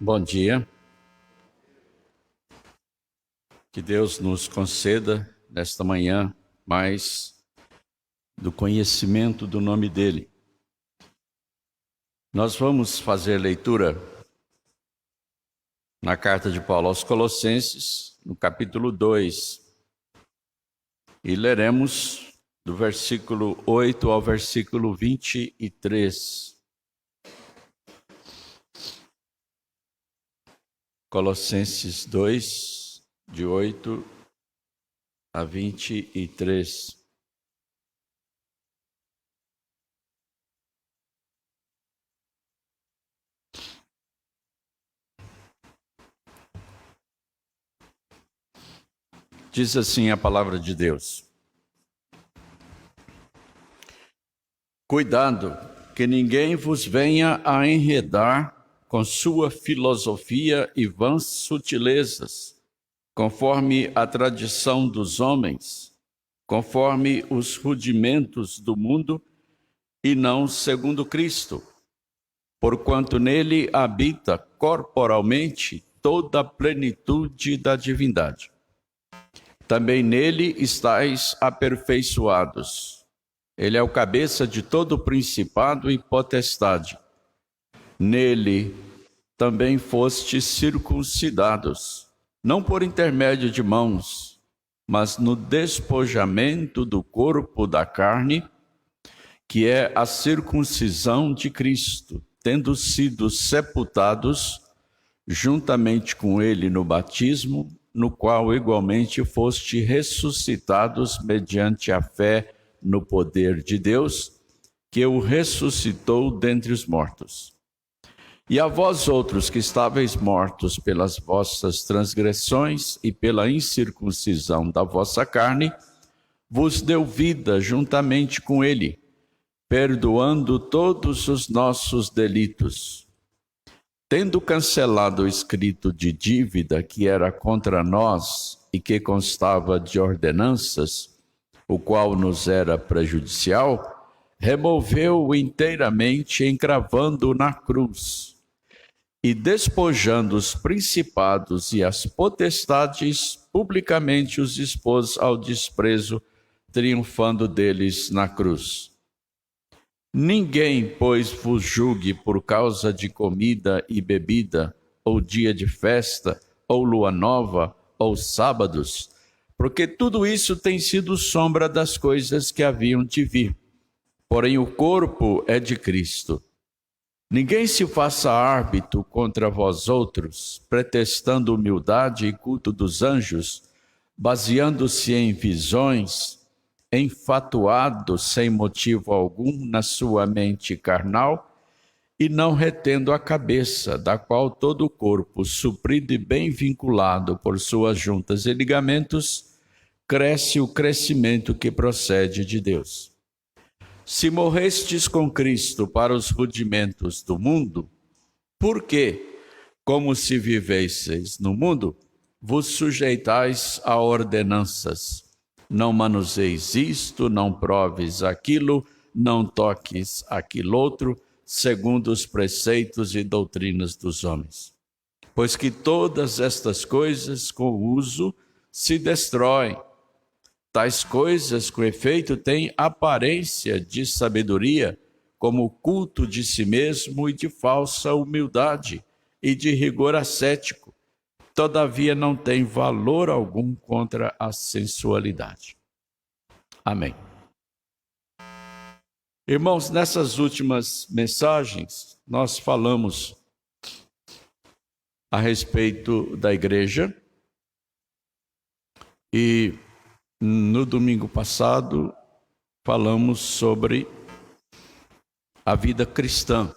Bom dia. Que Deus nos conceda nesta manhã mais do conhecimento do nome dEle. Nós vamos fazer leitura na carta de Paulo aos Colossenses, no capítulo 2, e leremos do versículo 8 ao versículo 23. Colossenses 2, de 8 a 23. Diz assim a palavra de Deus: Cuidado, que ninguém vos venha a enredar com sua filosofia e vãs sutilezas, conforme a tradição dos homens, conforme os rudimentos do mundo, e não segundo Cristo, porquanto nele habita corporalmente toda a plenitude da divindade. Também nele estáis aperfeiçoados. Ele é o cabeça de todo principado e potestade. Nele também fostes circuncidados, não por intermédio de mãos, mas no despojamento do corpo da carne, que é a circuncisão de Cristo, tendo sido sepultados juntamente com ele no batismo, no qual igualmente foste ressuscitados mediante a fé no poder de Deus, que o ressuscitou dentre os mortos. E a vós outros que estáveis mortos pelas vossas transgressões e pela incircuncisão da vossa carne, vos deu vida juntamente com ele, perdoando todos os nossos delitos, tendo cancelado o escrito de dívida que era contra nós e que constava de ordenanças, o qual nos era prejudicial, removeu-o inteiramente, encravando-o na cruz, e despojando os principados e as potestades, publicamente os expôs ao desprezo, triunfando deles na cruz. Ninguém, pois, vos julgue por causa de comida e bebida, ou dia de festa, ou lua nova, ou sábados, porque tudo isso tem sido sombra das coisas que haviam de vir. Porém, o corpo é de Cristo. Ninguém se faça árbitro contra vós outros, pretextando humildade e culto dos anjos, baseando-se em visões, enfatuado sem motivo algum na sua mente carnal, e não retendo a cabeça, da qual todo o corpo, suprido e bem vinculado por suas juntas e ligamentos, cresce o crescimento que procede de Deus. Se morrestes com Cristo para os rudimentos do mundo, por que, como se vivesseis no mundo, vos sujeitais a ordenanças? Não manuseis isto, não proves aquilo, não toques aquilo outro, segundo os preceitos e doutrinas dos homens. Pois que todas estas coisas, com o uso, se destroem. Tais coisas, com efeito, têm aparência de sabedoria, como o culto de si mesmo e de falsa humildade e de rigor ascético. Todavia não tem valor algum contra a sensualidade. Amém. Irmãos, nessas últimas mensagens, nós falamos a respeito da igreja e no domingo passado falamos sobre a vida cristã.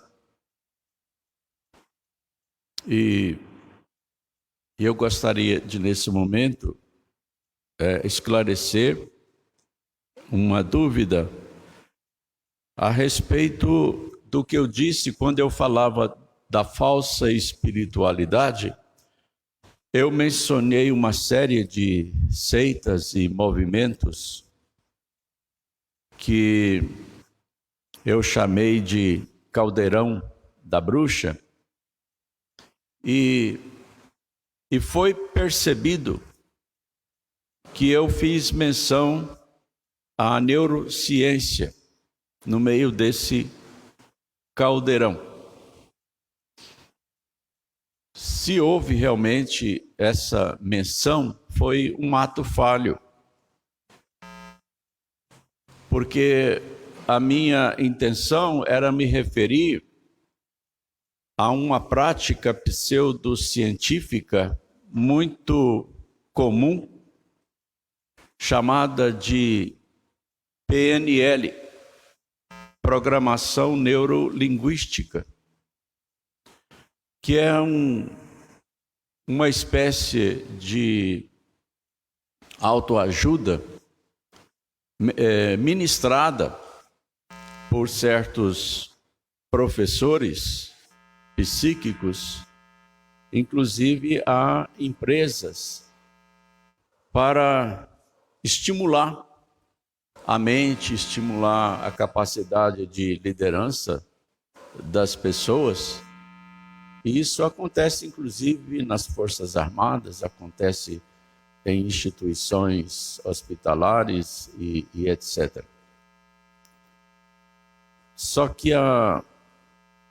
E eu gostaria de, nesse momento, esclarecer uma dúvida a respeito do que eu disse quando eu falava da falsa espiritualidade. Eu mencionei uma série de seitas e movimentos que eu chamei de caldeirão da bruxa, E foi percebido que eu fiz menção à neurociência no meio desse caldeirão. Se houve realmente essa menção, foi um ato falho, porque a minha intenção era me referir a uma prática pseudocientífica muito comum, chamada de PNL, Programação Neurolinguística, que é uma espécie de autoajuda ministrada por certos professores psíquicos, inclusive a empresas, para estimular a mente, estimular a capacidade de liderança das pessoas. E isso acontece inclusive nas Forças Armadas, acontece em instituições hospitalares e etc. Só que a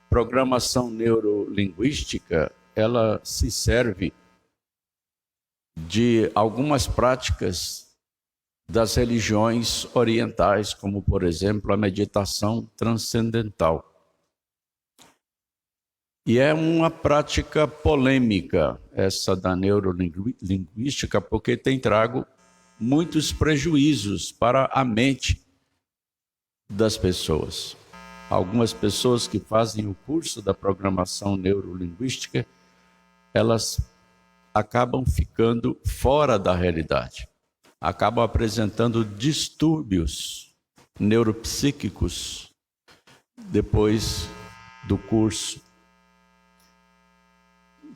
programação neurolinguística, ela se serve de algumas práticas das religiões orientais, como, por exemplo, a meditação transcendental. E é uma prática polêmica, essa da neurolinguística, porque tem trago muitos prejuízos para a mente das pessoas. Algumas pessoas que fazem o curso da programação neurolinguística, elas acabam ficando fora da realidade, acabam apresentando distúrbios neuropsíquicos depois do curso.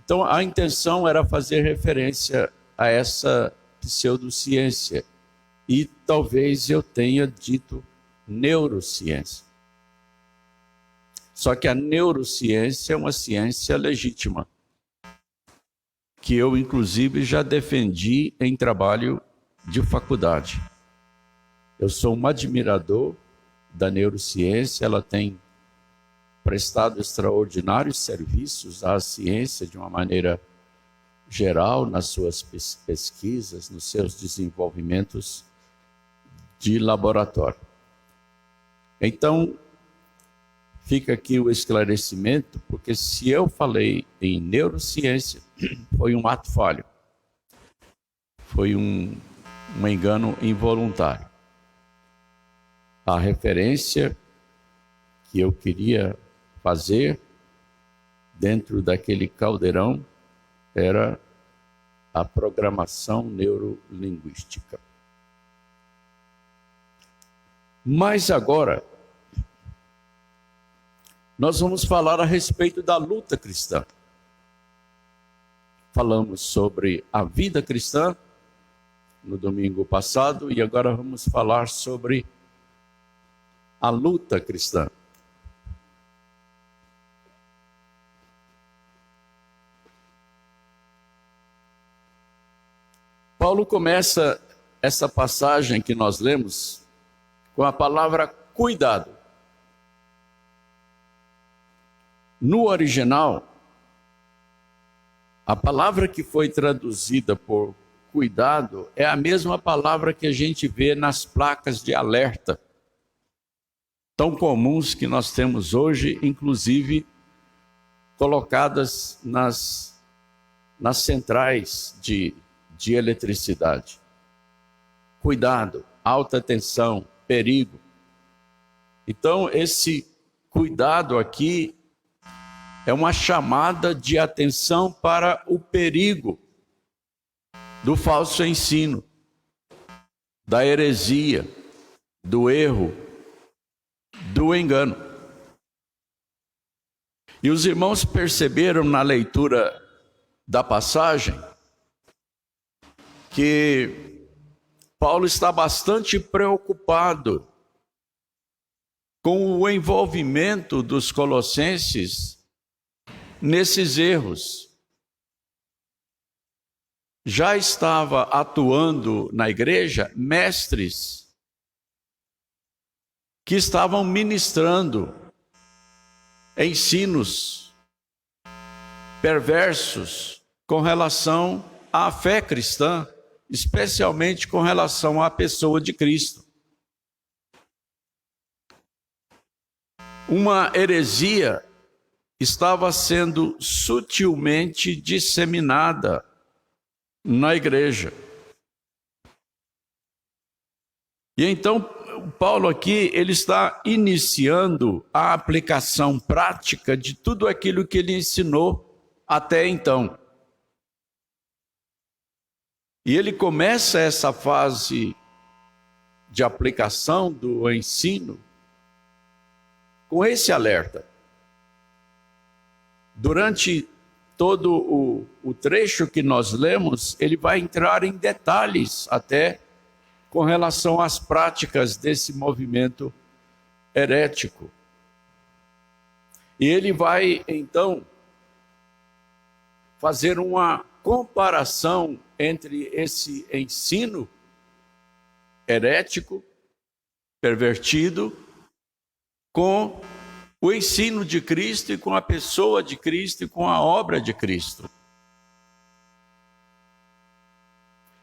Então, a intenção era fazer referência a essa pseudociência, e talvez eu tenha dito neurociência. Só que a neurociência é uma ciência legítima, que eu, inclusive, já defendi em trabalho de faculdade. Eu sou um admirador da neurociência, ela tem prestado extraordinários serviços à ciência de uma maneira geral, nas suas pesquisas, nos seus desenvolvimentos de laboratório. Então, fica aqui o esclarecimento, porque se eu falei em neurociência, foi um ato falho, foi um engano involuntário. A referência que eu queria fazer dentro daquele caldeirão era a programação neurolinguística. Mas agora, nós vamos falar a respeito da luta cristã. Falamos sobre a vida cristã no domingo passado e agora vamos falar sobre a luta cristã. Paulo começa essa passagem que nós lemos com a palavra cuidado. No original, a palavra que foi traduzida por cuidado é a mesma palavra que a gente vê nas placas de alerta, tão comuns que nós temos hoje, inclusive colocadas nas centrais de eletricidade. Cuidado, alta tensão, perigo. Então, esse cuidado aqui é uma chamada de atenção para o perigo do falso ensino, da heresia, do erro, do engano. E os irmãos perceberam na leitura da passagem que Paulo está bastante preocupado com o envolvimento dos colossenses nesses erros, já estava atuando na igreja mestres que estavam ministrando ensinos perversos com relação à fé cristã, especialmente com relação à pessoa de Cristo. Uma heresia estava sendo sutilmente disseminada na igreja. E então, Paulo aqui, ele está iniciando a aplicação prática de tudo aquilo que ele ensinou até então. E ele começa essa fase de aplicação do ensino com esse alerta. Durante todo o trecho que nós lemos, ele vai entrar em detalhes até com relação às práticas desse movimento herético. E ele vai, então, fazer uma comparação entre esse ensino herético, pervertido, com o ensino de Cristo e com a pessoa de Cristo e com a obra de Cristo.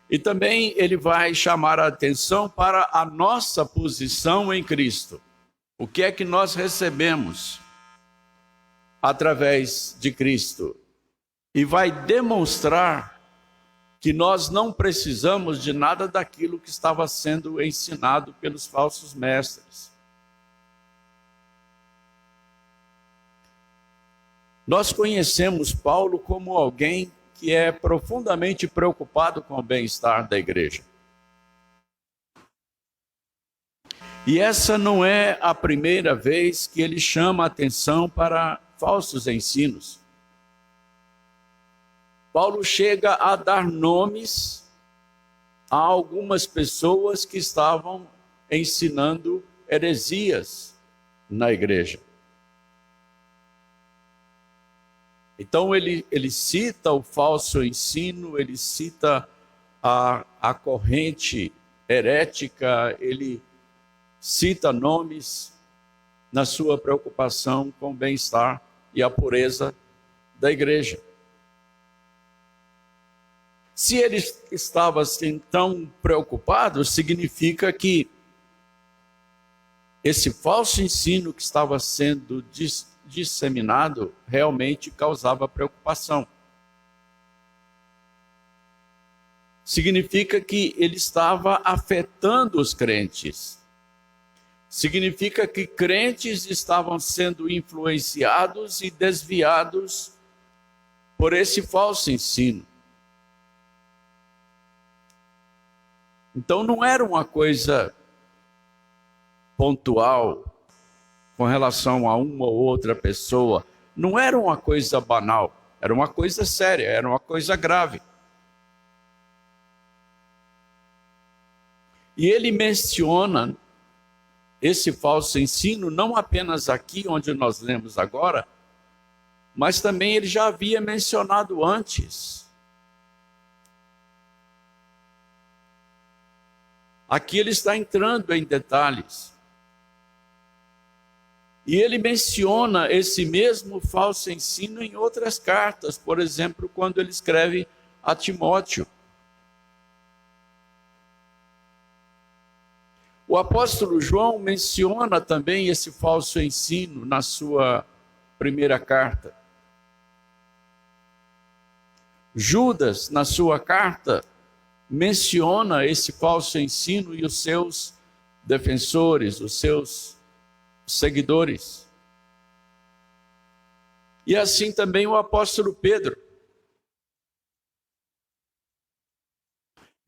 E também ele vai chamar a atenção para a nossa posição em Cristo. O que é que nós recebemos através de Cristo? E vai demonstrar que nós não precisamos de nada daquilo que estava sendo ensinado pelos falsos mestres. Nós conhecemos Paulo como alguém que é profundamente preocupado com o bem-estar da igreja. E essa não é a primeira vez que ele chama a atenção para falsos ensinos. Paulo chega a dar nomes a algumas pessoas que estavam ensinando heresias na igreja. Então ele cita o falso ensino, ele cita a corrente herética, ele cita nomes na sua preocupação com o bem-estar e a pureza da igreja. Se ele estava assim tão preocupado, significa que esse falso ensino que estava sendo disseminado realmente causava preocupação. Significa que ele estava afetando os crentes. Significa que crentes estavam sendo influenciados e desviados por esse falso ensino. Então não era uma coisa pontual com relação a uma ou outra pessoa, não era uma coisa banal, era uma coisa séria, era uma coisa grave. E ele menciona esse falso ensino não apenas aqui onde nós lemos agora, mas também ele já havia mencionado antes. Aqui ele está entrando em detalhes. E ele menciona esse mesmo falso ensino em outras cartas, por exemplo, quando ele escreve a Timóteo. O apóstolo João menciona também esse falso ensino na sua primeira carta. Judas, na sua carta, menciona esse falso ensino e os seus defensores, os seus seguidores. E assim também o apóstolo Pedro.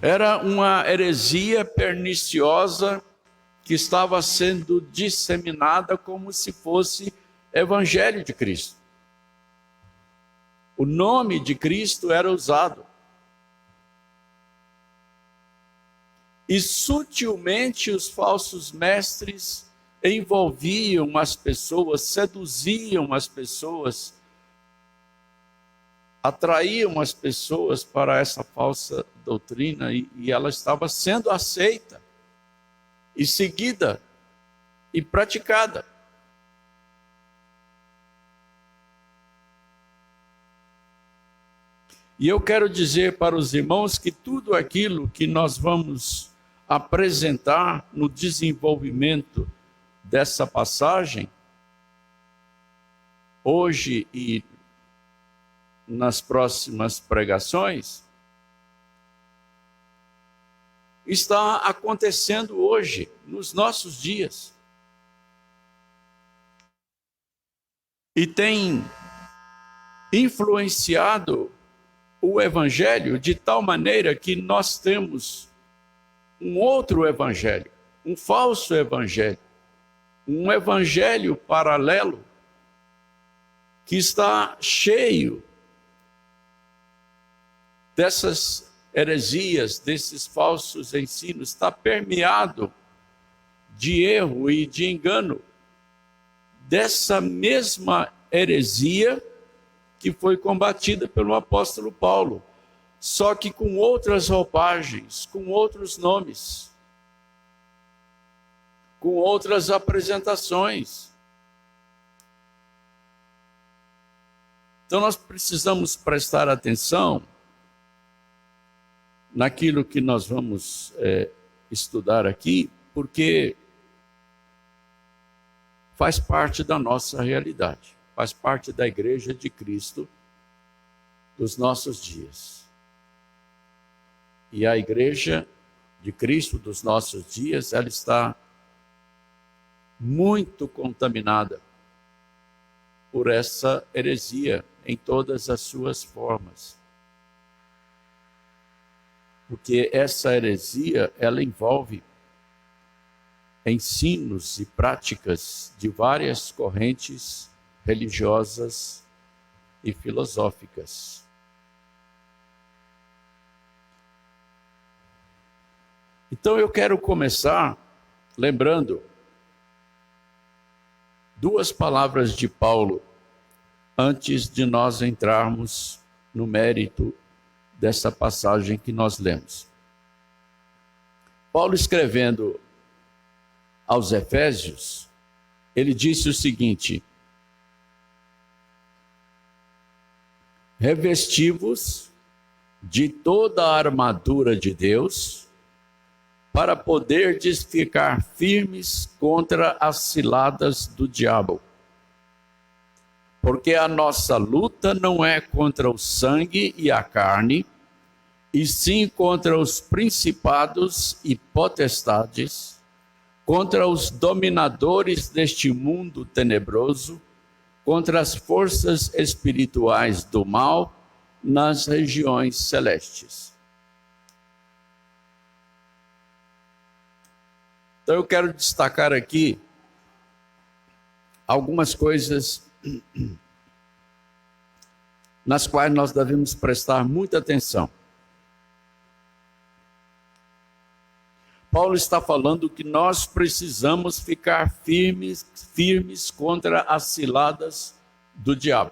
Era uma heresia perniciosa que estava sendo disseminada como se fosse Evangelho de Cristo. O nome de Cristo era usado. E sutilmente os falsos mestres envolviam as pessoas, seduziam as pessoas atraíam as pessoas para essa falsa doutrina e ela estava sendo aceita e seguida e praticada. E eu quero dizer para os irmãos que tudo aquilo que nós vamos apresentar no desenvolvimento dessa passagem, hoje e nas próximas pregações, está acontecendo hoje, nos nossos dias. E tem influenciado o Evangelho de tal maneira que nós temos um outro Evangelho, um falso Evangelho, um Evangelho paralelo que está cheio dessas heresias, desses falsos ensinos, está permeado de erro e de engano, dessa mesma heresia que foi combatida pelo apóstolo Paulo, só que com outras roupagens, com outros nomes, com outras apresentações. Então nós precisamos prestar atenção naquilo que nós vamos estudar aqui, porque faz parte da nossa realidade, faz parte da Igreja de Cristo dos nossos dias. E a Igreja de Cristo dos nossos dias, ela está muito contaminada por essa heresia em todas as suas formas. Porque essa heresia, ela envolve ensinos e práticas de várias correntes religiosas e filosóficas. Então eu quero começar lembrando duas palavras de Paulo antes de nós entrarmos no mérito dessa passagem que nós lemos. Paulo, escrevendo aos Efésios, ele disse o seguinte: revesti-vos de toda a armadura de Deus, para poderdes ficar firmes contra as ciladas do diabo. Porque a nossa luta não é contra o sangue e a carne, e sim contra os principados e potestades, contra os dominadores deste mundo tenebroso, contra as forças espirituais do mal nas regiões celestes. Então eu quero destacar aqui algumas coisas nas quais nós devemos prestar muita atenção. Paulo está falando que nós precisamos ficar firmes contra as ciladas do diabo.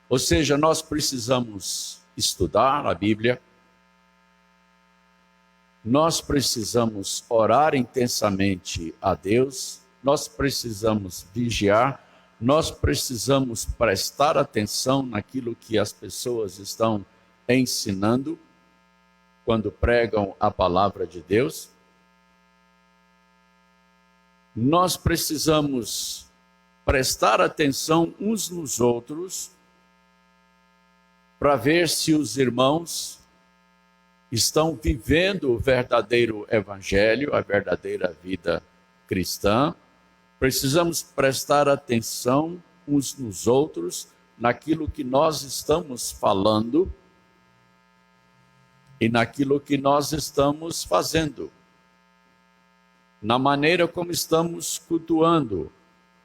Ou seja, nós precisamos estudar a Bíblia, nós precisamos orar intensamente a Deus, nós precisamos vigiar, nós precisamos prestar atenção naquilo que as pessoas estão ensinando quando pregam a palavra de Deus. Nós precisamos prestar atenção uns nos outros para ver se os irmãos estão vivendo o verdadeiro evangelho, a verdadeira vida cristã. Precisamos prestar atenção uns nos outros naquilo que nós estamos falando e naquilo que nós estamos fazendo, na maneira como estamos cultuando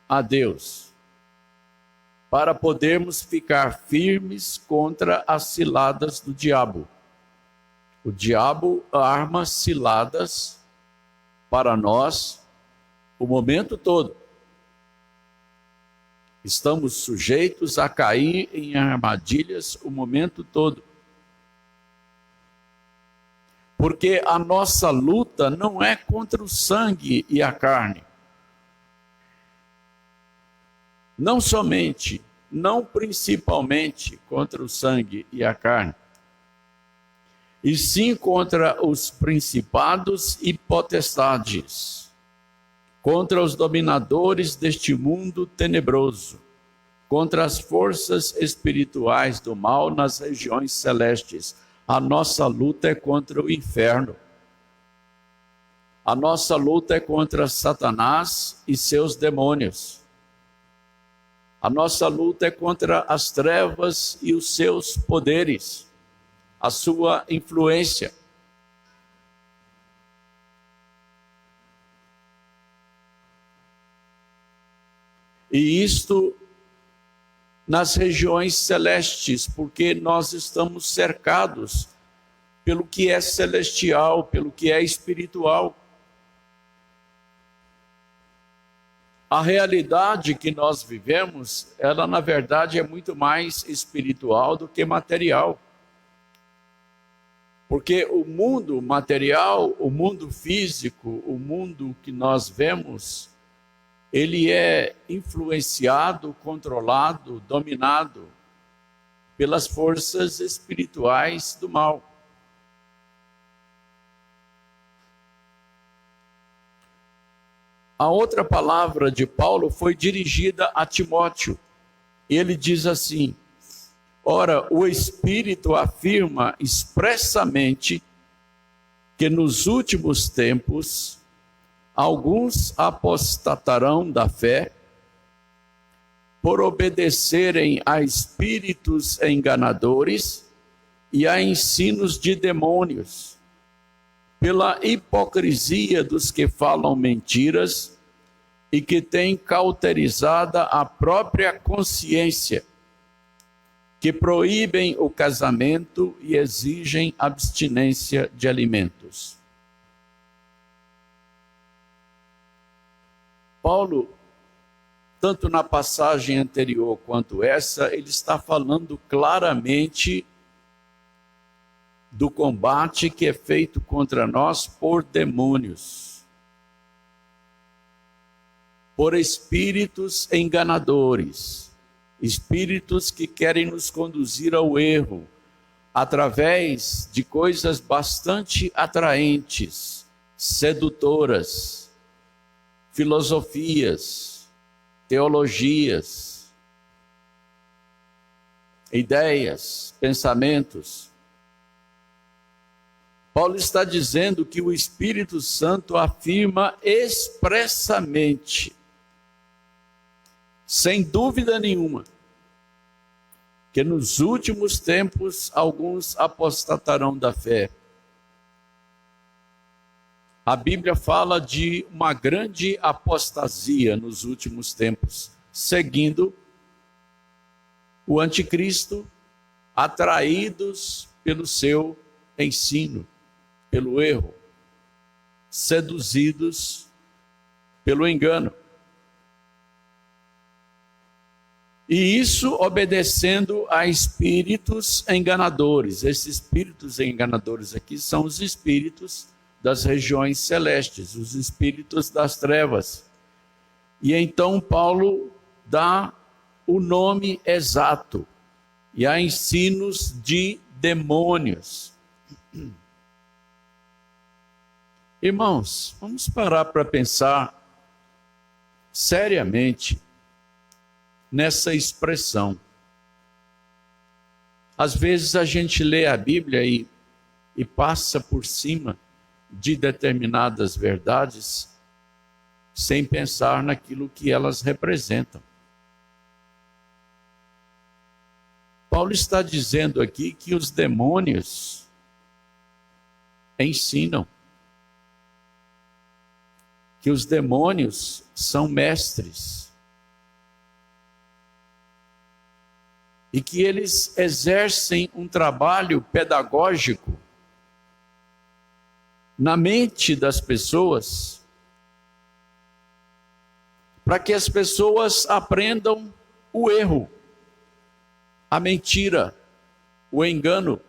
a Deus, para podermos ficar firmes contra as ciladas do diabo. O diabo arma ciladas para nós o momento todo. Estamos sujeitos a cair em armadilhas o momento todo. Porque a nossa luta não é contra o sangue e a carne. Não somente, não principalmente contra o sangue e a carne, e sim contra os principados e potestades, contra os dominadores deste mundo tenebroso, contra as forças espirituais do mal nas regiões celestes. A nossa luta é contra o inferno. A nossa luta é contra Satanás e seus demônios. A nossa luta é contra as trevas e os seus poderes, a sua influência. E isto nas regiões celestes, porque nós estamos cercados pelo que é celestial, pelo que é espiritual. A realidade que nós vivemos, ela na verdade é muito mais espiritual do que material. Porque o mundo material, o mundo físico, o mundo que nós vemos, ele é influenciado, controlado, dominado pelas forças espirituais do mal. A outra palavra de Paulo foi dirigida a Timóteo. Ele diz assim: ora, o Espírito afirma expressamente que nos últimos tempos alguns apostatarão da fé por obedecerem a espíritos enganadores e a ensinos de demônios, pela hipocrisia dos que falam mentiras e que têm cauterizada a própria consciência, que proíbem o casamento e exigem abstinência de alimentos. Paulo, tanto na passagem anterior quanto essa, ele está falando claramente do combate que é feito contra nós por demônios, por espíritos enganadores, espíritos que querem nos conduzir ao erro, através de coisas bastante atraentes, sedutoras, filosofias, teologias, ideias, pensamentos. Paulo está dizendo que o Espírito Santo afirma expressamente, sem dúvida nenhuma, que nos últimos tempos alguns apostatarão da fé. A Bíblia fala de uma grande apostasia nos últimos tempos, seguindo o anticristo, atraídos pelo seu ensino, pelo erro, seduzidos pelo engano. E isso obedecendo a espíritos enganadores. Esses espíritos enganadores aqui são os espíritos das regiões celestes, os espíritos das trevas. E então Paulo dá o nome exato, e há ensinos de demônios. Irmãos, vamos parar para pensar seriamente nessa expressão. Às vezes a gente lê a Bíblia e passa por cima de determinadas verdades sem pensar naquilo que elas representam. Paulo está dizendo aqui que os demônios ensinam, que os demônios são mestres e que eles exercem um trabalho pedagógico na mente das pessoas, para que as pessoas aprendam o erro, a mentira, o engano.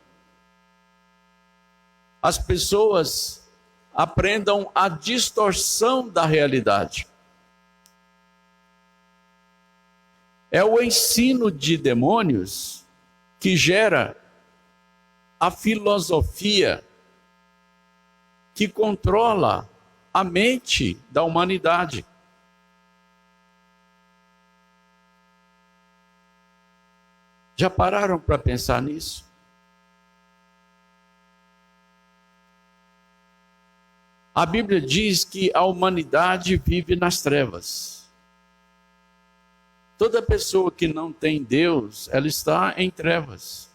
As pessoas aprendam a distorção da realidade. É o ensino de demônios que gera a filosofia que controla a mente da humanidade. Já pararam para pensar nisso? A Bíblia diz que a humanidade vive nas trevas. Toda pessoa que não tem Deus, ela está em trevas.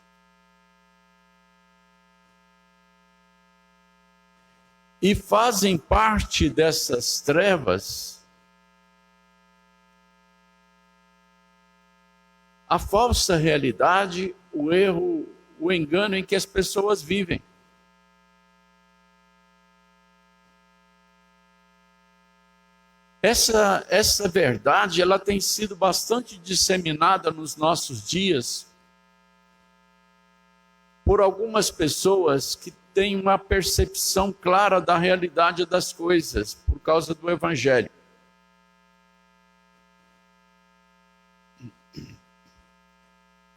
E fazem parte dessas trevas a falsa realidade, o erro, o engano em que as pessoas vivem. Essa verdade, ela tem sido bastante disseminada nos nossos dias por algumas pessoas que têm uma percepção clara da realidade das coisas por causa do Evangelho.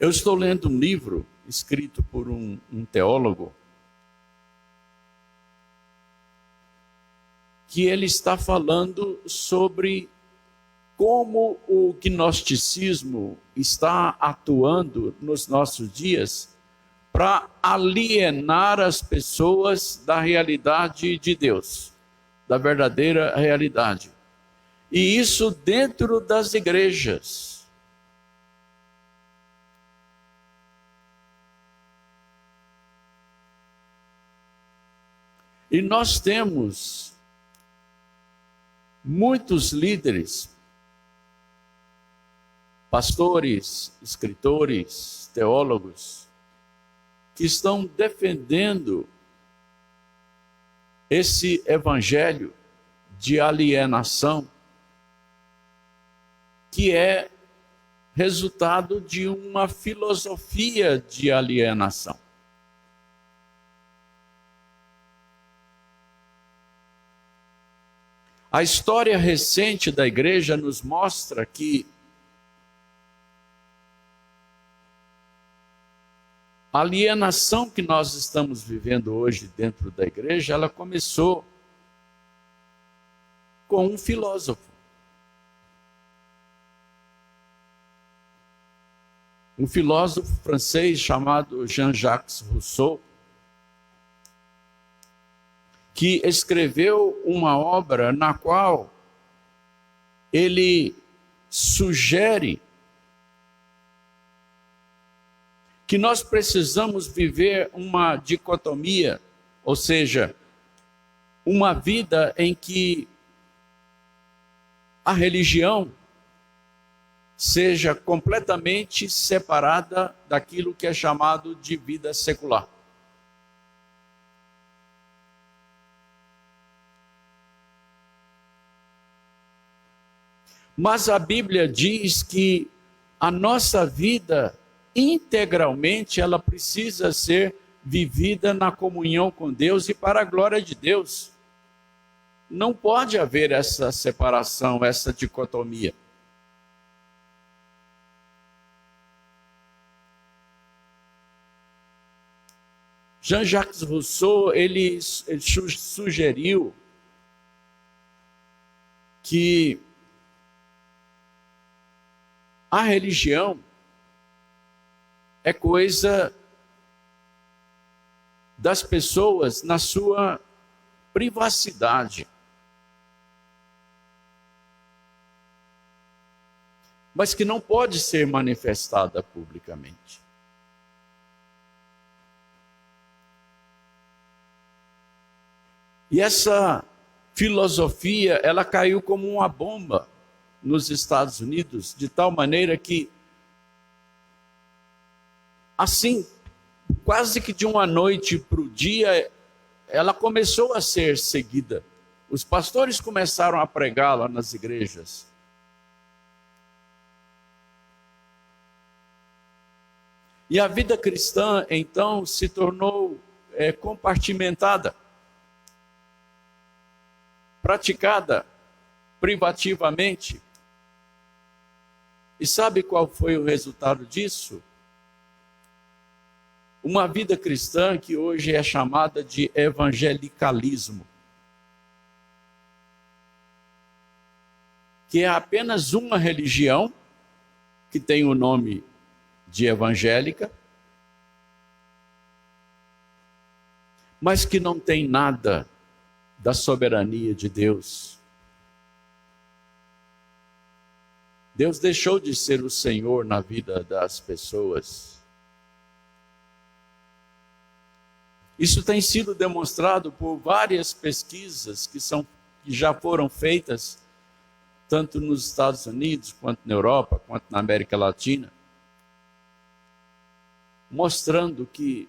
Eu estou lendo um livro escrito por um teólogo que ele está falando sobre como o gnosticismo está atuando nos nossos dias para alienar as pessoas da realidade de Deus, da verdadeira realidade. E isso dentro das igrejas. E nós temos muitos líderes, pastores, escritores, teólogos, que estão defendendo esse evangelho de alienação, que é resultado de uma filosofia de alienação. A história recente da igreja nos mostra que a alienação que nós estamos vivendo hoje dentro da igreja, ela começou com um filósofo. Um filósofo francês chamado Jean-Jacques Rousseau, que escreveu uma obra na qual ele sugere que nós precisamos viver uma dicotomia, ou seja, uma vida em que a religião seja completamente separada daquilo que é chamado de vida secular. Mas a Bíblia diz que a nossa vida integralmente ela precisa ser vivida na comunhão com Deus e para a glória de Deus. Não pode haver essa separação, essa dicotomia. Jean-Jacques Rousseau, ele sugeriu que a religião é coisa das pessoas na sua privacidade. Mas que não pode ser manifestada publicamente. E essa filosofia, ela caiu como uma bomba nos Estados Unidos, de tal maneira que, assim, quase que de uma noite para o dia, ela começou a ser seguida. Os pastores começaram a pregá-la nas igrejas. E a vida cristã, então, se tornou compartimentada, praticada privativamente. E sabe qual foi o resultado disso? Uma vida cristã que hoje é chamada de evangelicalismo, que é apenas uma religião que tem o nome de evangélica, mas que não tem nada da soberania de Deus. Deus deixou de ser o Senhor na vida das pessoas. Isso tem sido demonstrado por várias pesquisas que já foram feitas, tanto nos Estados Unidos, quanto na Europa, quanto na América Latina, mostrando que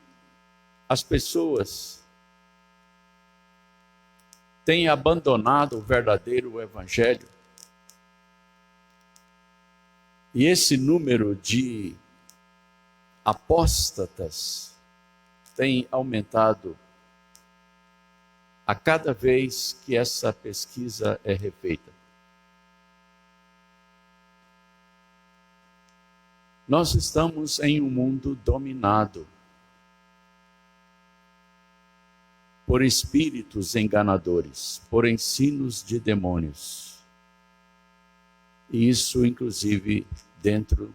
as pessoas têm abandonado o verdadeiro evangelho. E esse número de apóstatas tem aumentado a cada vez que essa pesquisa é refeita. Nós estamos em um mundo dominado por espíritos enganadores, por ensinos de demônios. E isso, inclusive, dentro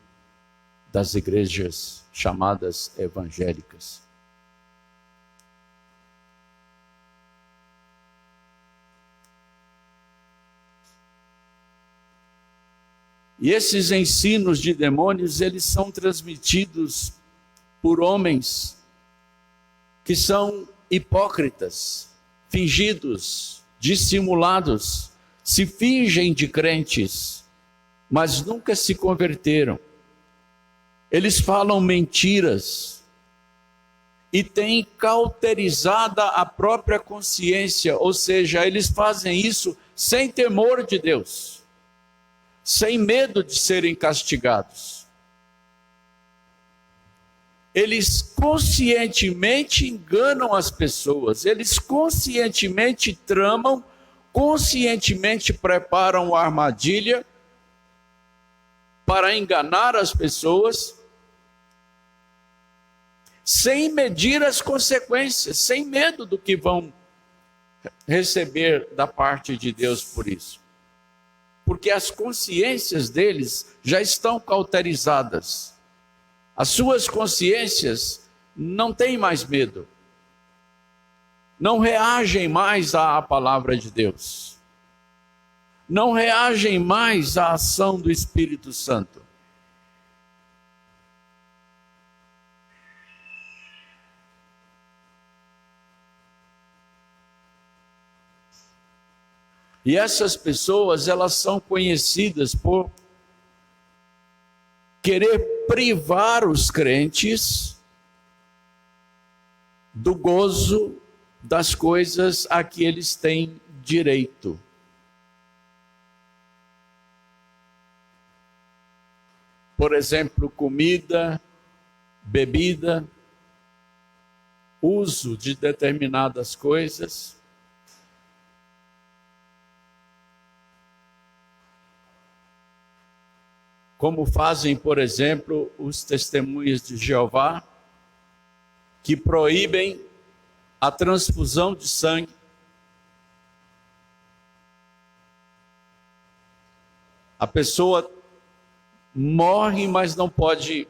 das igrejas chamadas evangélicas. E esses ensinos de demônios, eles são transmitidos por homens que são hipócritas, fingidos, dissimulados, se fingem de crentes, mas nunca se converteram. Eles falam mentiras e têm cauterizada a própria consciência, ou seja, eles fazem isso sem temor de Deus, sem medo de serem castigados. Eles conscientemente enganam as pessoas, eles conscientemente tramam, conscientemente preparam a armadilha para enganar as pessoas, sem medir as consequências, sem medo do que vão receber da parte de Deus por isso. Porque as consciências deles já estão cauterizadas. As suas consciências não têm mais medo. Não reagem mais à palavra de Deus. Não reagem mais à ação do Espírito Santo. E essas pessoas, elas são conhecidas por querer privar os crentes do gozo das coisas a que eles têm direito. Por exemplo, comida, bebida, uso de determinadas coisas. Como fazem, por exemplo, os testemunhas de Jeová, que proíbem a transfusão de sangue. A pessoa morre, mas não pode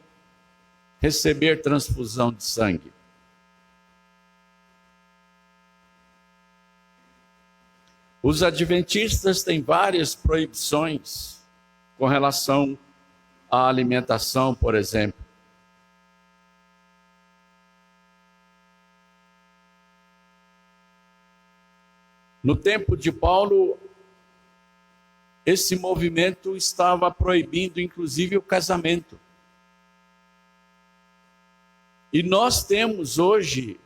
receber transfusão de sangue. Os adventistas têm várias proibições com relação à alimentação, por exemplo. No tempo de Paulo, esse movimento estava proibindo, inclusive, o casamento. E nós temos hoje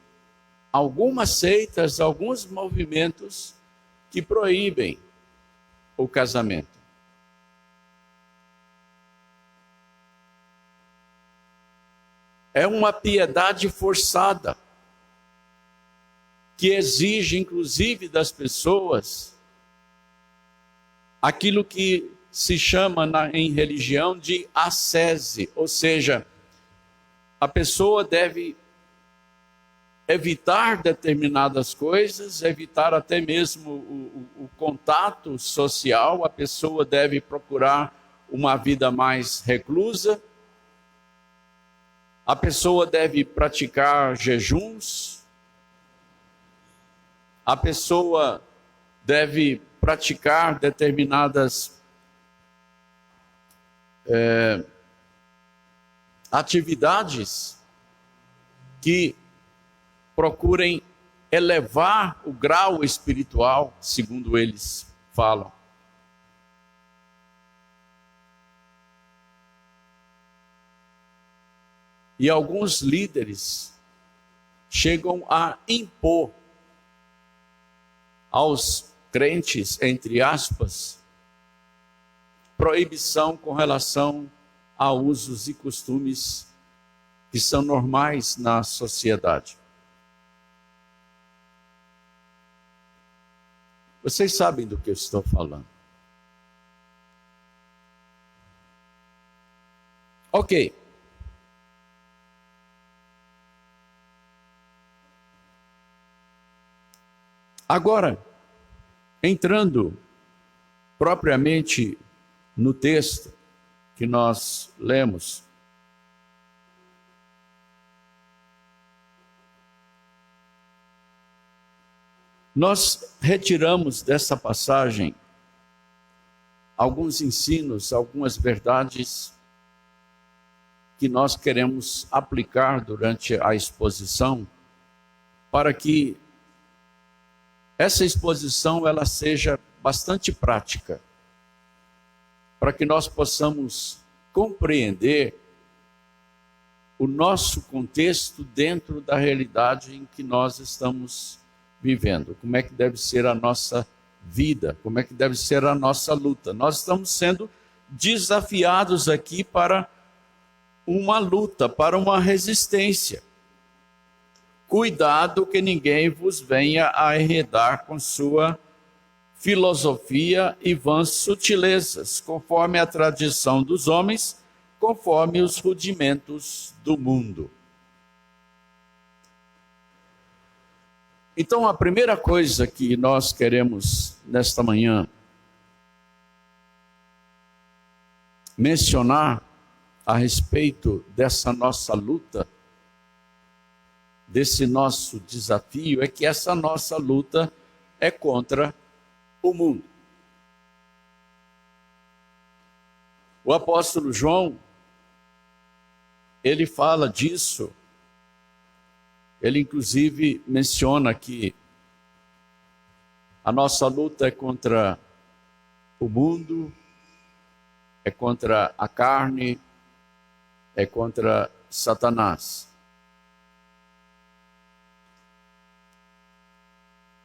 algumas seitas, alguns movimentos que proíbem o casamento. É uma piedade forçada, que exige, inclusive, das pessoas aquilo que se chama em religião de ascese, ou seja, a pessoa deve evitar determinadas coisas, evitar até mesmo o contato social, a pessoa deve procurar uma vida mais reclusa, a pessoa deve praticar jejuns, a pessoa deve praticar determinadas atividades que procurem elevar o grau espiritual, segundo eles falam. E alguns líderes chegam a impor aos crentes, entre aspas, proibição com relação a usos e costumes que são normais na sociedade. Vocês sabem do que eu estou falando. Ok. Agora, entrando propriamente no texto que nós lemos, nós retiramos dessa passagem alguns ensinos, algumas verdades que nós queremos aplicar durante a exposição, para que essa exposição ela seja bastante prática, para que nós possamos compreender o nosso contexto dentro da realidade em que nós estamos vivendo. Como é que deve ser a nossa vida, como é que deve ser a nossa luta. Nós estamos sendo desafiados aqui para uma luta, para uma resistência. Cuidado que ninguém vos venha a enredar com sua filosofia e vãs sutilezas, conforme a tradição dos homens, conforme os rudimentos do mundo. Então, a primeira coisa que nós queremos nesta manhã mencionar a respeito dessa nossa luta, desse nosso desafio, é que essa nossa luta é contra o mundo. O apóstolo João, ele fala disso, ele inclusive menciona que a nossa luta é contra o mundo, é contra a carne, é contra Satanás.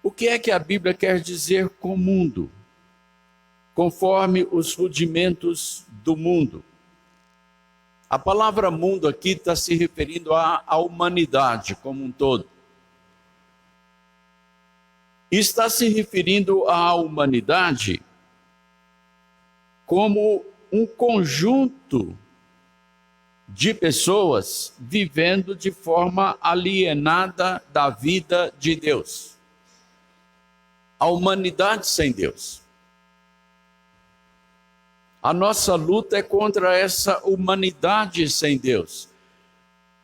O que é que a Bíblia quer dizer com mundo? Conforme os rudimentos do mundo. A palavra mundo aqui está se referindo à humanidade como um todo. E está se referindo à humanidade como um conjunto de pessoas vivendo de forma alienada da vida de Deus. A humanidade sem Deus. A nossa luta é contra essa humanidade sem Deus.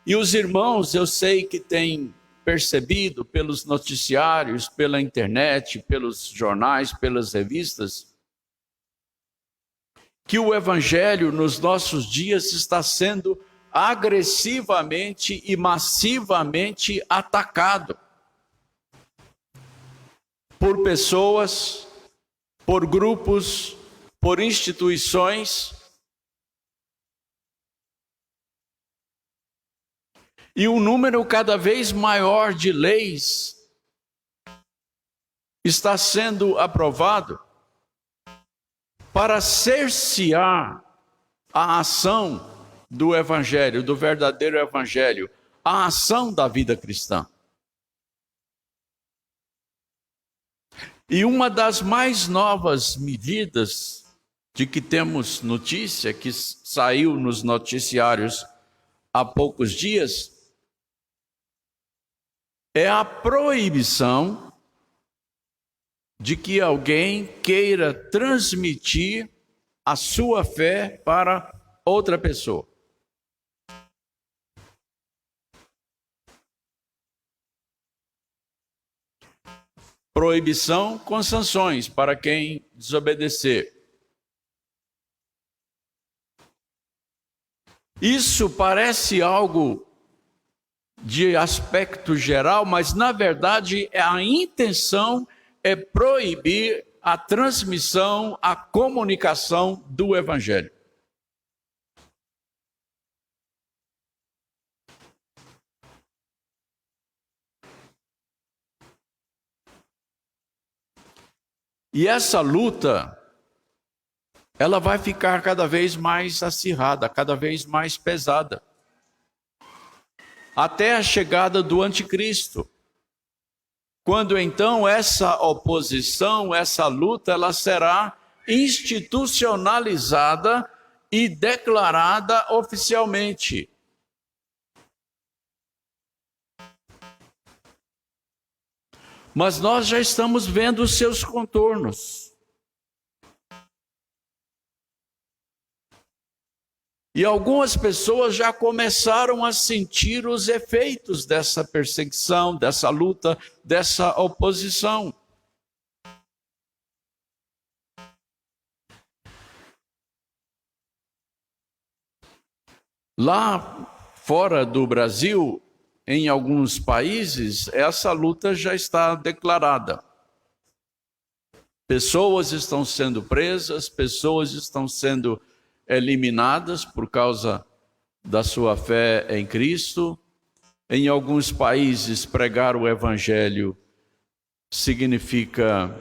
E os irmãos, eu sei que têm percebido pelos noticiários, pela internet, pelos jornais, pelas revistas, que o evangelho nos nossos dias está sendo agressivamente e massivamente atacado por pessoas, por grupos, por instituições. E um número cada vez maior de leis está sendo aprovado para cercear a ação do Evangelho, do verdadeiro Evangelho, a ação da vida cristã. E uma das mais novas medidas de que temos notícia, que saiu nos noticiários há poucos dias, é a proibição de que alguém queira transmitir a sua fé para outra pessoa. Proibição com sanções para quem desobedecer. Isso parece algo de aspecto geral, mas na verdade a intenção é proibir a transmissão, a comunicação do Evangelho. E essa luta, ela vai ficar cada vez mais acirrada, cada vez mais pesada, até a chegada do anticristo. Quando então essa oposição, essa luta, ela será institucionalizada e declarada oficialmente. Mas nós já estamos vendo os seus contornos. E algumas pessoas já começaram a sentir os efeitos dessa perseguição, dessa luta, dessa oposição. Lá fora do Brasil, em alguns países, essa luta já está declarada. Pessoas estão sendo presas, pessoas estão sendo eliminadas por causa da sua fé em Cristo. Em alguns países, pregar o Evangelho significa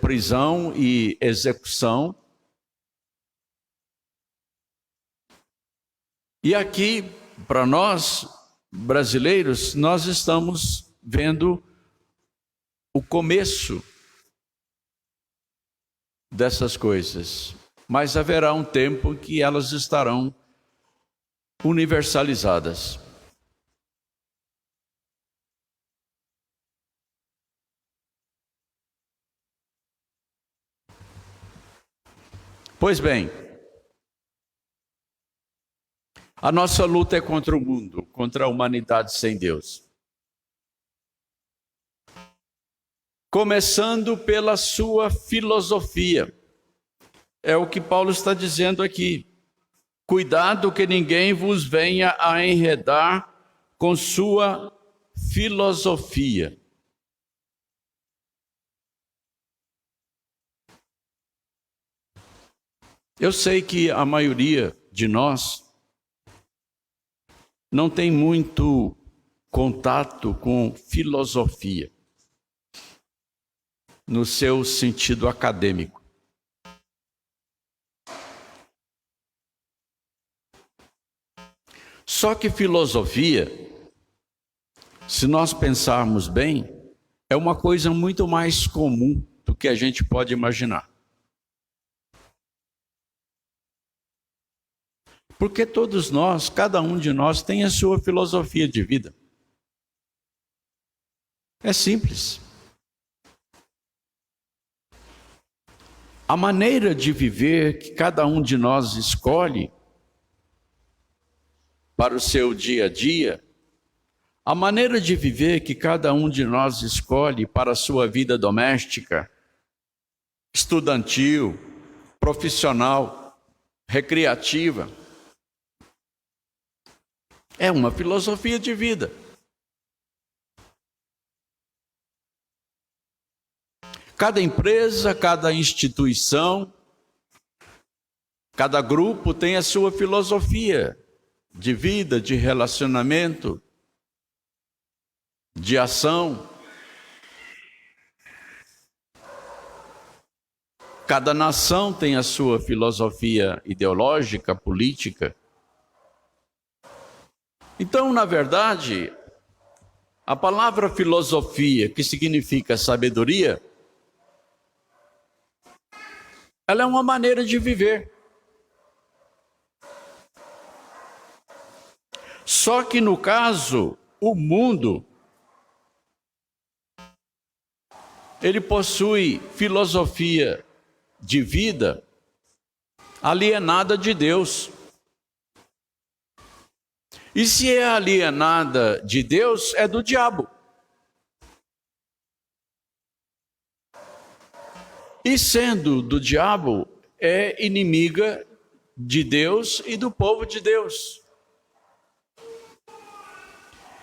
prisão e execução. E aqui, para nós, brasileiros, nós estamos vendo o começo dessas coisas. Mas haverá um tempo que elas estarão universalizadas. Pois bem, a nossa luta é contra o mundo, contra a humanidade sem Deus. Começando pela sua filosofia. É o que Paulo está dizendo aqui. Cuidado que ninguém vos venha a enredar com sua filosofia. Eu sei que a maioria de nós não tem muito contato com filosofia, no seu sentido acadêmico. Só que filosofia, se nós pensarmos bem, é uma coisa muito mais comum do que a gente pode imaginar. Porque todos nós, cada um de nós, tem a sua filosofia de vida. É simples. A maneira de viver que cada um de nós escolhe para o seu dia a dia, a maneira de viver que cada um de nós escolhe para a sua vida doméstica, estudantil, profissional, recreativa, é uma filosofia de vida. Cada empresa, cada instituição, cada grupo tem a sua filosofia de vida, de relacionamento, de ação. Cada nação tem a sua filosofia ideológica, política. Então, na verdade, a palavra filosofia, que significa sabedoria, ela é uma maneira de viver. Só que no caso, o mundo, ele possui filosofia de vida alienada de Deus. E se é alienada de Deus, é do diabo. E sendo do diabo, é inimiga de Deus e do povo de Deus.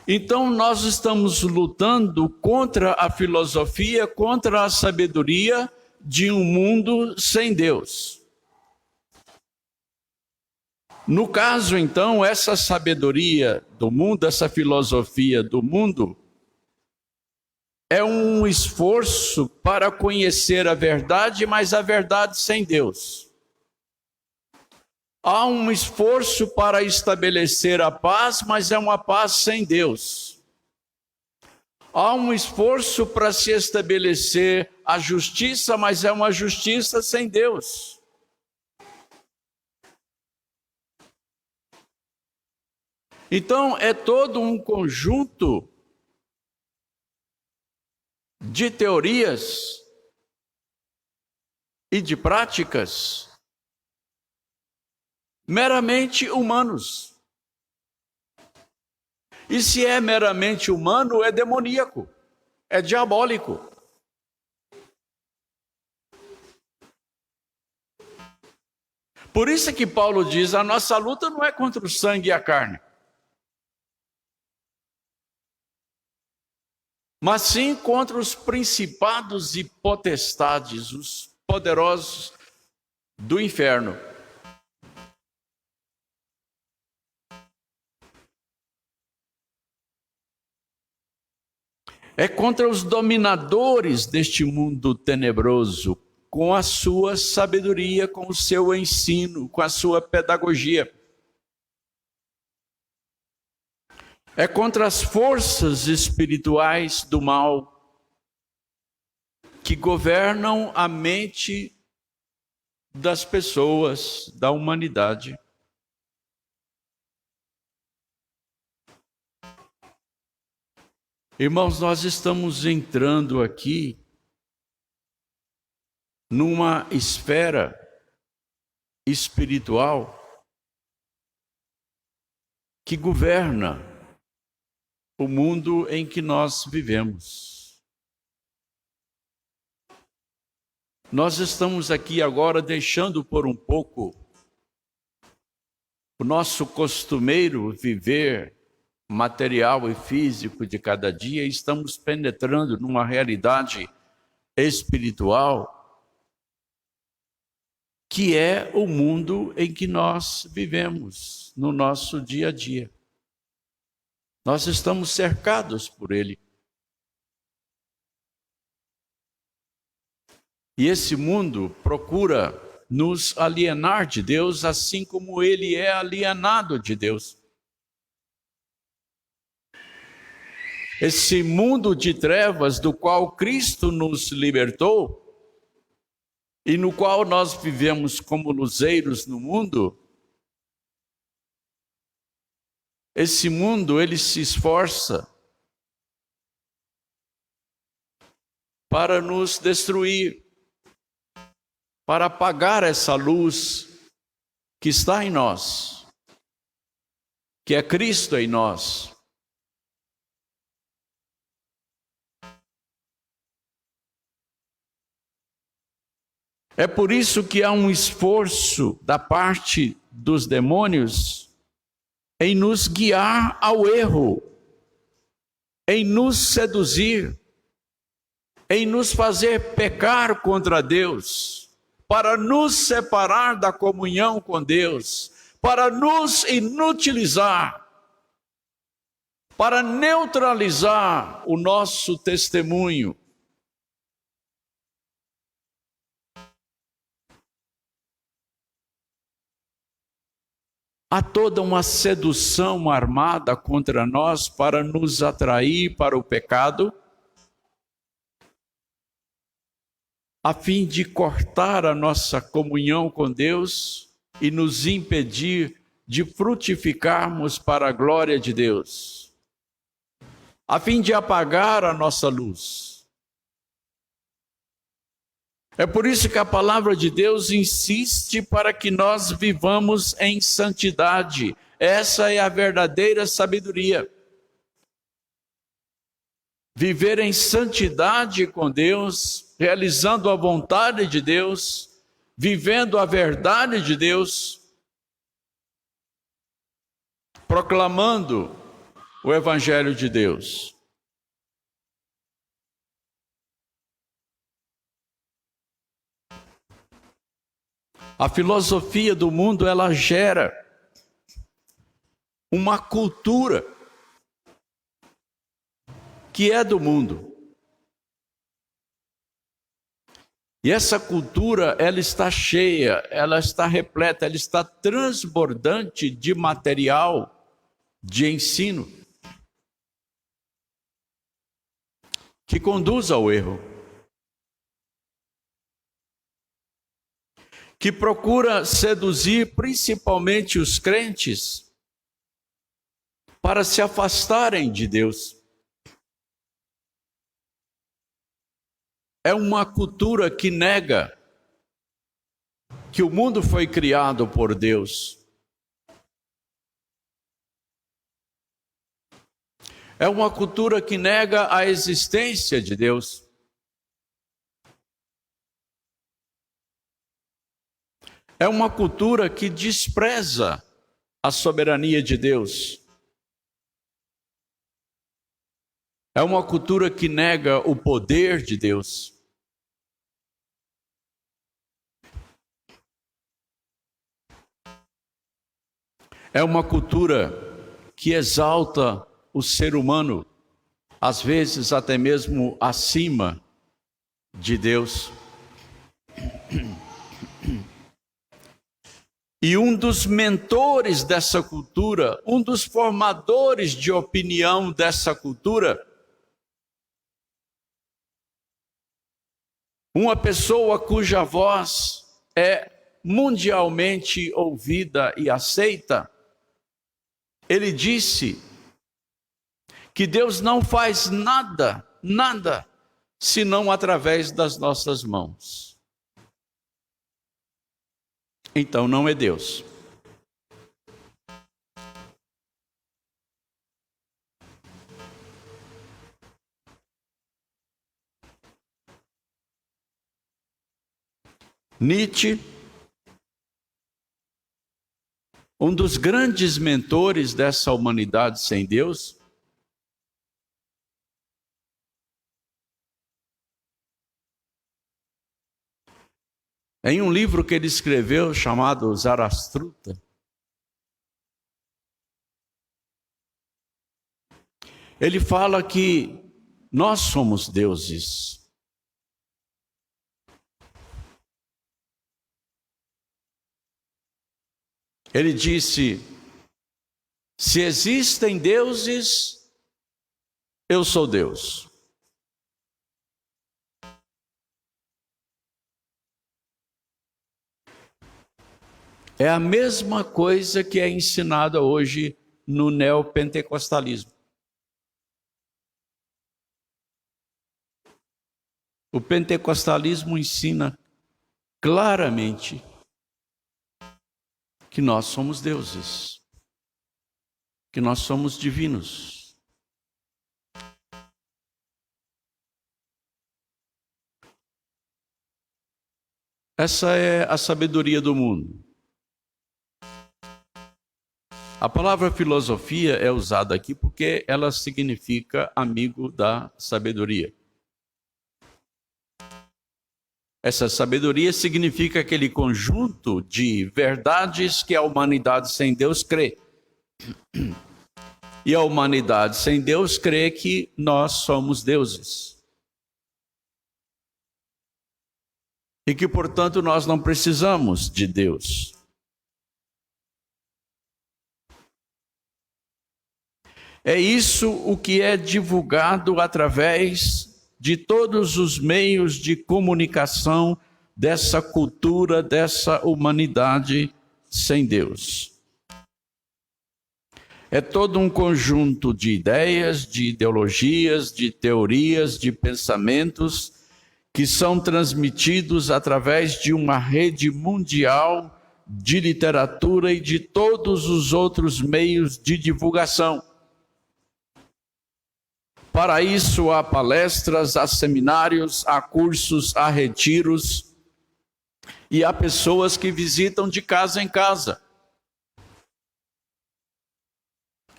Então nós estamos lutando contra a filosofia, contra a sabedoria de um mundo sem Deus. No caso, então, essa sabedoria do mundo, essa filosofia do mundo, é um esforço para conhecer a verdade, mas a verdade sem Deus. Há um esforço para estabelecer a paz, mas é uma paz sem Deus. Há um esforço para se estabelecer a justiça, mas é uma justiça sem Deus. Então, é todo um conjunto de teorias e de práticas meramente humanos. E se é meramente humano, é demoníaco, é diabólico. Por isso é que Paulo diz, a nossa luta não é contra o sangue e a carne, mas sim contra os principados e potestades, os poderosos do inferno. É contra os dominadores deste mundo tenebroso, com a sua sabedoria, com o seu ensino, com a sua pedagogia. É contra as forças espirituais do mal que governam a mente das pessoas, da humanidade. Irmãos, nós estamos entrando aqui numa esfera espiritual que governa o mundo em que nós vivemos. Nós estamos aqui agora deixando por um pouco o nosso costumeiro viver material e físico de cada dia, e estamos penetrando numa realidade espiritual que é o mundo em que nós vivemos no nosso dia a dia. Nós estamos cercados por ele. E esse mundo procura nos alienar de Deus, assim como ele é alienado de Deus. Esse mundo de trevas do qual Cristo nos libertou e no qual nós vivemos como luzeiros no mundo, esse mundo ele se esforça para nos destruir, para apagar essa luz que está em nós, que é Cristo em nós. É por isso que há um esforço da parte dos demônios em nos guiar ao erro, em nos seduzir, em nos fazer pecar contra Deus, para nos separar da comunhão com Deus, para nos inutilizar, para neutralizar o nosso testemunho. Há toda uma sedução armada contra nós para nos atrair para o pecado, a fim de cortar a nossa comunhão com Deus e nos impedir de frutificarmos para a glória de Deus, a fim de apagar a nossa luz. É por isso que a palavra de Deus insiste para que nós vivamos em santidade. Essa é a verdadeira sabedoria. Viver em santidade com Deus, realizando a vontade de Deus, vivendo a verdade de Deus, proclamando o Evangelho de Deus. A filosofia do mundo, ela gera uma cultura que é do mundo. E essa cultura, ela está cheia, ela está repleta, ela está transbordante de material de ensino que conduz ao erro, que procura seduzir principalmente os crentes para se afastarem de Deus. É uma cultura que nega que o mundo foi criado por Deus. É uma cultura que nega a existência de Deus. É uma cultura que despreza a soberania de Deus. É uma cultura que nega o poder de Deus. É uma cultura que exalta o ser humano, às vezes até mesmo acima de Deus. E um dos mentores dessa cultura, um dos formadores de opinião dessa cultura, uma pessoa cuja voz é mundialmente ouvida e aceita, ele disse que Deus não faz nada, senão através das nossas mãos. Então não é Deus. Nietzsche, um dos grandes mentores dessa humanidade sem Deus, em um livro que ele escreveu chamado Zarastruta, ele fala que nós somos deuses. Ele disse: se existem deuses, eu sou Deus. É a mesma coisa que é ensinada hoje no neopentecostalismo. O pentecostalismo ensina claramente que nós somos deuses, que nós somos divinos. Essa é a sabedoria do mundo. A palavra filosofia é usada aqui porque ela significa amigo da sabedoria. Essa sabedoria significa aquele conjunto de verdades que a humanidade sem Deus crê. E a humanidade sem Deus crê que nós somos deuses. E que, portanto, nós não precisamos de Deus. É isso o que é divulgado através de todos os meios de comunicação dessa cultura, dessa humanidade sem Deus. É todo um conjunto de ideias, de ideologias, de teorias, de pensamentos que são transmitidos através de uma rede mundial de literatura e de todos os outros meios de divulgação. Para isso há palestras, há seminários, há cursos, há retiros e há pessoas que visitam de casa em casa,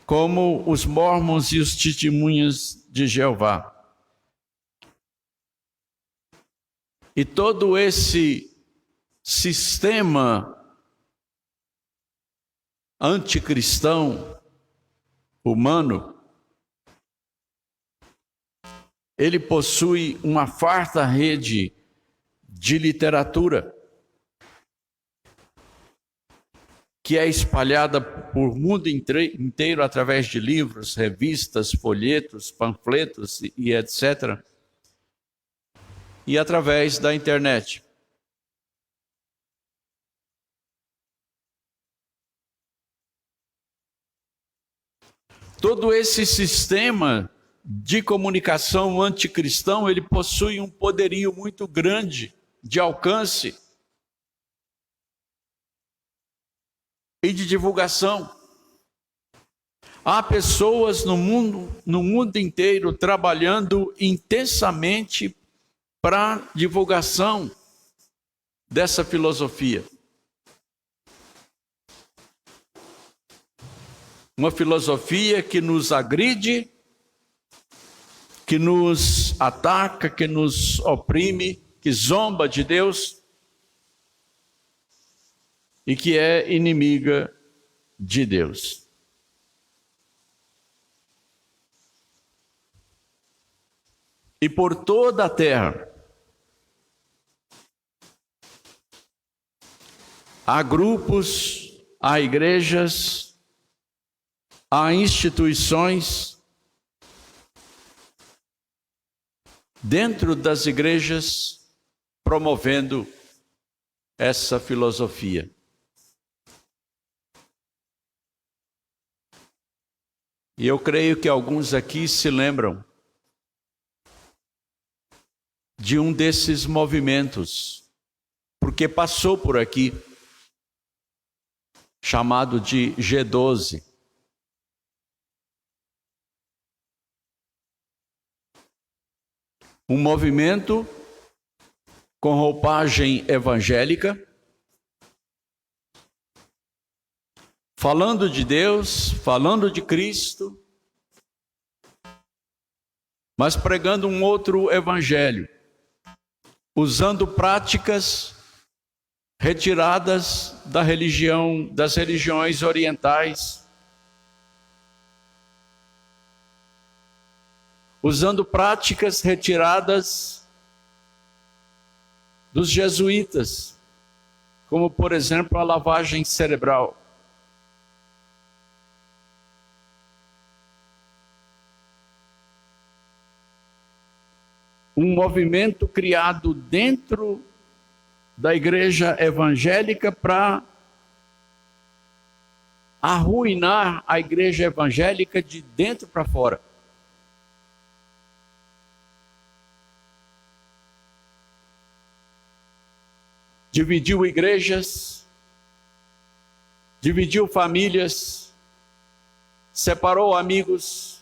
como os mormons e os testemunhas de Jeová. E todo esse sistema anticristão humano, ele possui uma farta rede de literatura que é espalhada por mundo inteiro através de livros, revistas, folhetos, panfletos e etc. E através da internet. Todo esse sistema de comunicação anticristão, ele possui um poderio muito grande de alcance e de divulgação. Há pessoas no mundo inteiro trabalhando intensamente para a divulgação dessa filosofia. Uma filosofia que nos agride, que nos ataca, que nos oprime, que zomba de Deus e que é inimiga de Deus. E por toda a terra há grupos, há igrejas, há instituições dentro das igrejas promovendo essa filosofia. E eu creio que alguns aqui se lembram de um desses movimentos, porque passou por aqui, chamado de G12. Um movimento com roupagem evangélica, falando de Deus, falando de Cristo, mas pregando um outro evangelho, usando práticas retiradas das religiões orientais, usando práticas retiradas dos jesuítas, como por exemplo a lavagem cerebral. Um movimento criado dentro da igreja evangélica para arruinar a igreja evangélica de dentro para fora. Dividiu igrejas, dividiu famílias, separou amigos,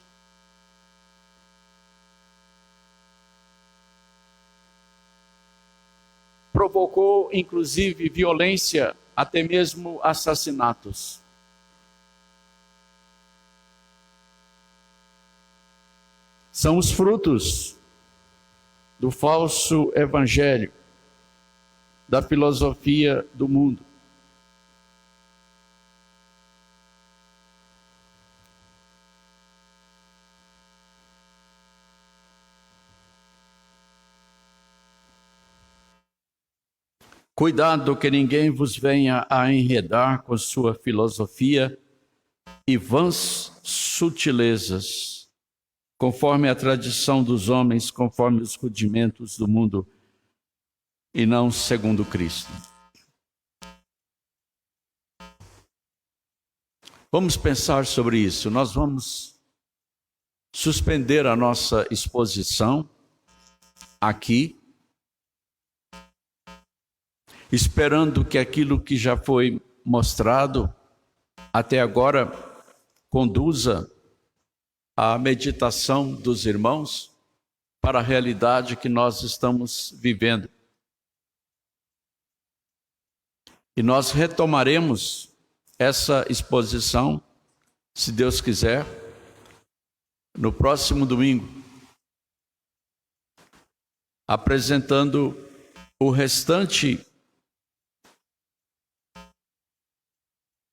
provocou inclusive violência, até mesmo assassinatos. São os frutos do falso evangelho, da filosofia do mundo. Cuidado que ninguém vos venha a enredar com sua filosofia, e vãs sutilezas, conforme a tradição dos homens, conforme os rudimentos do mundo, e não segundo Cristo. Vamos pensar sobre isso. Nós vamos suspender a nossa exposição aqui, esperando que aquilo que já foi mostrado até agora conduza a meditação dos irmãos para a realidade que nós estamos vivendo. E nós retomaremos essa exposição, se Deus quiser, no próximo domingo, apresentando o restante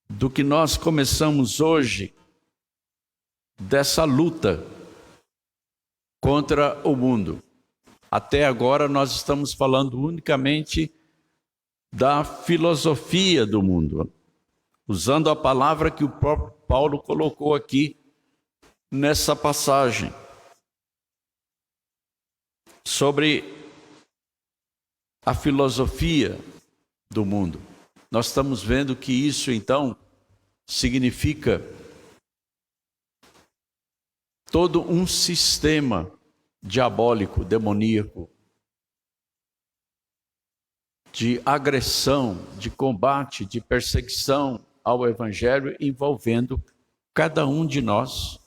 do que nós começamos hoje, dessa luta contra o mundo. Até agora nós estamos falando unicamente da filosofia do mundo, usando a palavra que o próprio Paulo colocou aqui nessa passagem, sobre a filosofia do mundo. Nós estamos vendo que isso, então, significa todo um sistema diabólico, demoníaco, de agressão, de combate, de perseguição ao Evangelho, envolvendo cada um de nós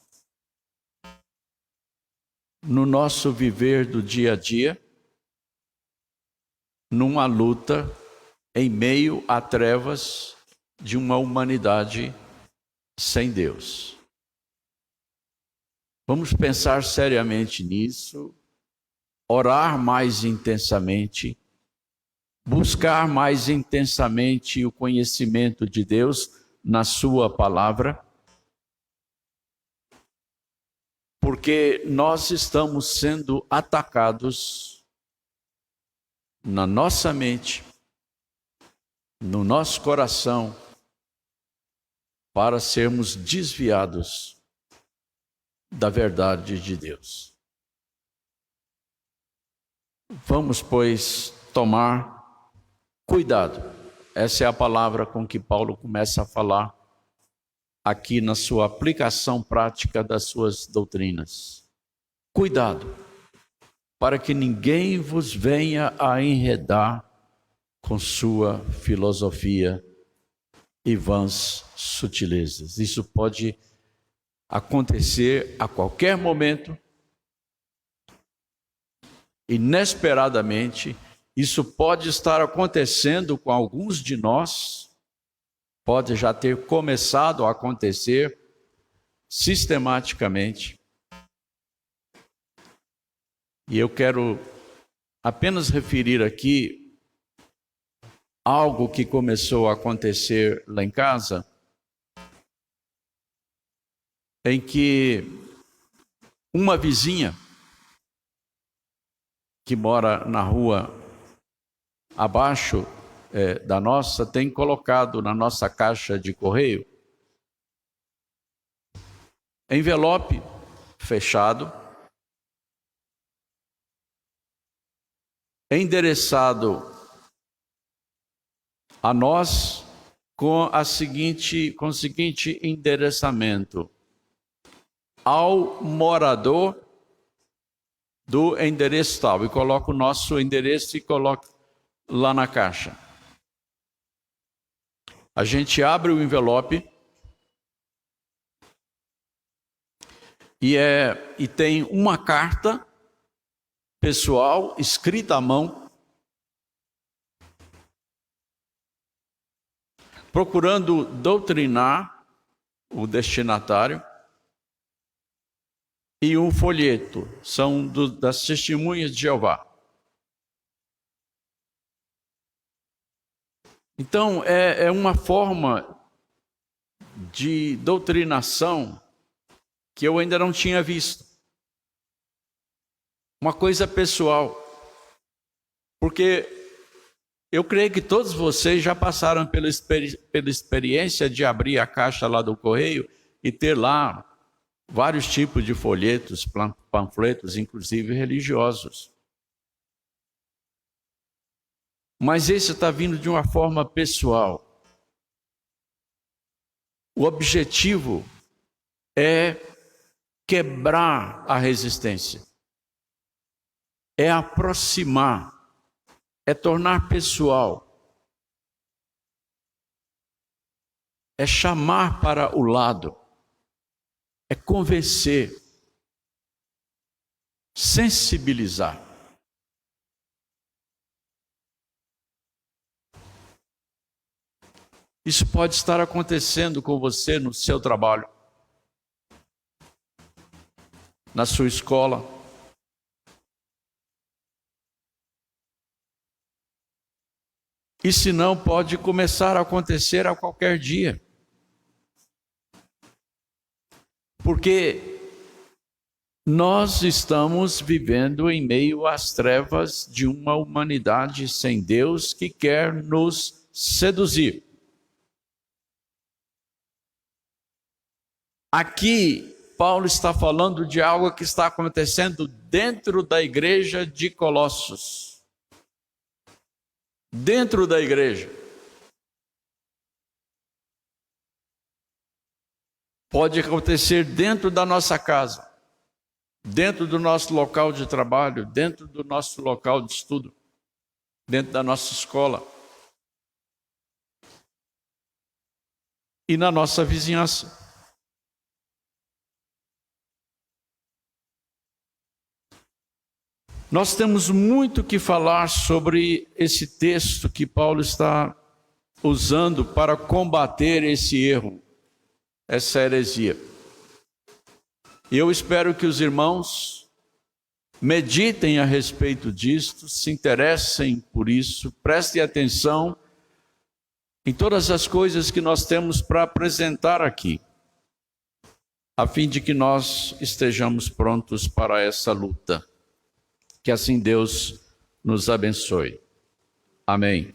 no nosso viver do dia a dia, numa luta em meio a trevas de uma humanidade sem Deus. Vamos pensar seriamente nisso, orar mais intensamente, buscar mais intensamente o conhecimento de Deus na sua palavra, porque nós estamos sendo atacados na nossa mente, no nosso coração, para sermos desviados da verdade de Deus. Vamos, pois, tomar cuidado. Essa é a palavra com que Paulo começa a falar aqui na sua aplicação prática das suas doutrinas. Cuidado, para que ninguém vos venha a enredar com sua filosofia e vãs sutilezas. Isso pode acontecer a qualquer momento, inesperadamente. Isso pode estar acontecendo com alguns de nós, pode já ter começado a acontecer sistematicamente. E eu quero apenas referir aqui algo que começou a acontecer lá em casa, em que uma vizinha que mora na rua abaixo da nossa, tem colocado na nossa caixa de correio envelope fechado, endereçado a nós com o seguinte endereçamento: ao morador do endereço tal, e coloca o nosso endereço e coloca lá na caixa. A gente abre o envelope e tem uma carta pessoal escrita à mão, procurando doutrinar o destinatário, e um folheto, são das Testemunhas de Jeová. Então, é uma forma de doutrinação que eu ainda não tinha visto. Uma coisa pessoal. Porque Eu creio que todos vocês já passaram pela experiência de abrir a caixa lá do correio e ter lá vários tipos de folhetos, panfletos, inclusive religiosos. Mas esse está vindo de uma forma pessoal. O objetivo é quebrar a resistência, é aproximar, é tornar pessoal, é chamar para o lado, é convencer, sensibilizar. Isso pode estar acontecendo com você no seu trabalho, na sua escola, e se não, pode começar a acontecer a qualquer dia. Porque nós estamos vivendo em meio às trevas de uma humanidade sem Deus que quer nos seduzir. Aqui, Paulo está falando de algo que está acontecendo dentro da igreja de Colossos. Dentro da igreja. Pode acontecer dentro da nossa casa, dentro do nosso local de trabalho, dentro do nosso local de estudo, dentro da nossa escola e na nossa vizinhança. Nós temos muito que falar sobre esse texto que Paulo está usando para combater esse erro, essa heresia. E eu espero que os irmãos meditem a respeito disto, se interessem por isso, prestem atenção em todas as coisas que nós temos para apresentar aqui, a fim de que nós estejamos prontos para essa luta. Que assim Deus nos abençoe. Amém.